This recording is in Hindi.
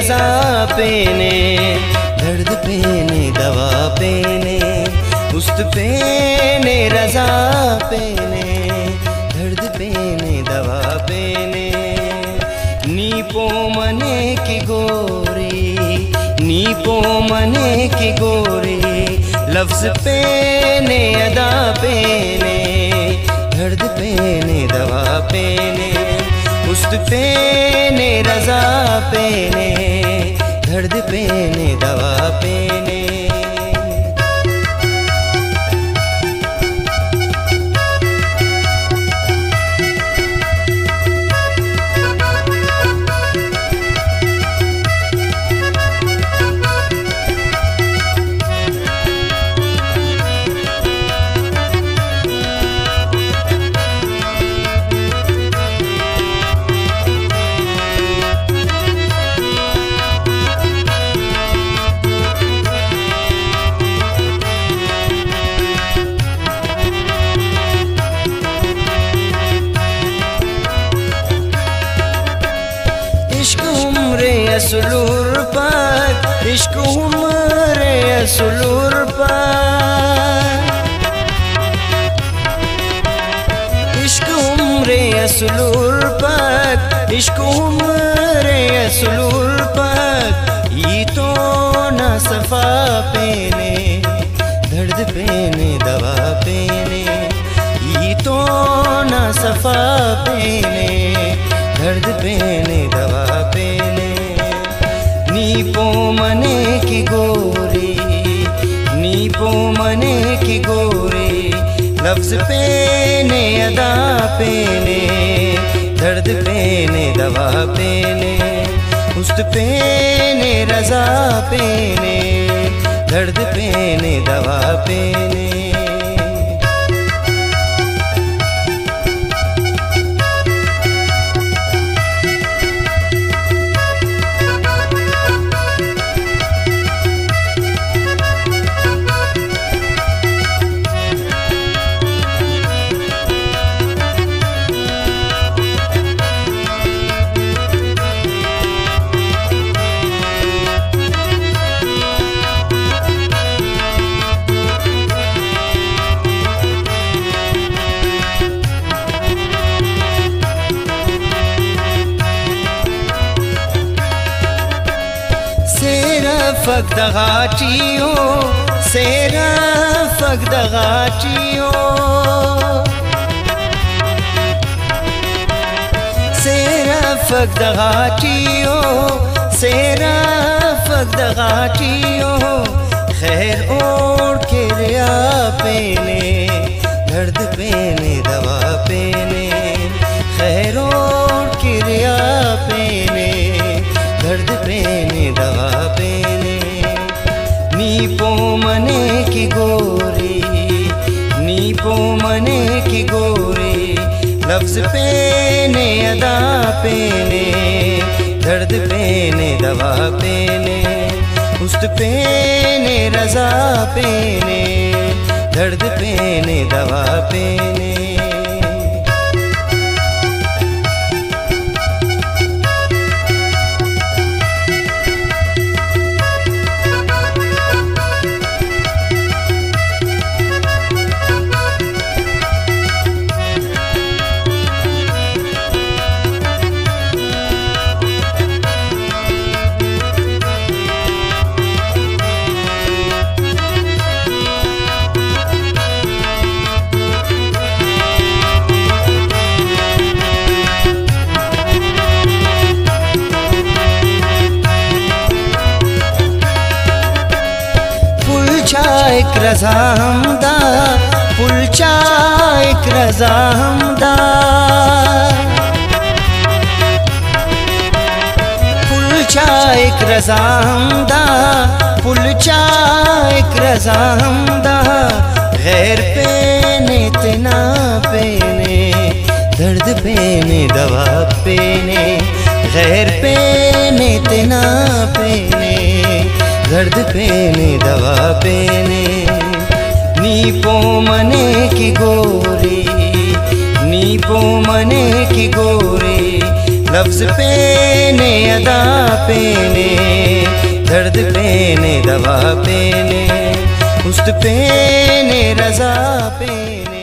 रजा पेने, दर्द पेने दवा पेने, उस्त पेने रजा पेने, दर्द पेने दवा पेने। नीपो मने की गोरी, नीपो मने की गोरी, लफ्ज पेने अदा पेने, दर्द पेने दवा पेने, उस्त पेने रजा पेने, दर्द पेने दवा पेने। असलूर पर इश्क उम्रे असलूर पर, इश्क उम्रे असलूर पर, इश्क उम्रे असलूर पर। ये तो न सफा पेने, दर्द पेने दवा पेने, ये तो न सफा पेने, दर्द पेने दवा पेने। नीपो मने की गोरी, नीपो मने की गोरी, लफ्ज पेने अदा पेने, दर्द पेने दवा पेने, उस्त पेने रजा पेने, दर्द पेने दवा पेने। फगदगाटियो सेरा फगदगाटियो, सेरा फगदगाटियो, सेरा फगदगाटियो। खैर ओढ़ के रिया पेने, दर्द पेने दवा पेने, खैर ओढ़ के रिया पेने, दर्द पेने दवा पेने। नीपो मने की गोरी, नीपो मने की गोरी, लफ्ज पेने अदा पेने, दर्द पेने दवा पेने, उस्त पेने रजा पेने, दर्द पेने दवा पेने। एक रजा हमदा, पुलचा एक रजा हमदा, पुलचा एक रजा हमदा, पुलचा एक रजा हमदा। गैर पेने तना पेने, दर्द पेने दवा पेने, गैर पेने तना पेने, दर्द पेने दवा पेने। नीपो मने की गोरी, नीपो मने की गोरी, लफ्ज पे ने अदा पे ने, दर्द पे ने दवा पे ने, उस्त पे ने रजा पे ने।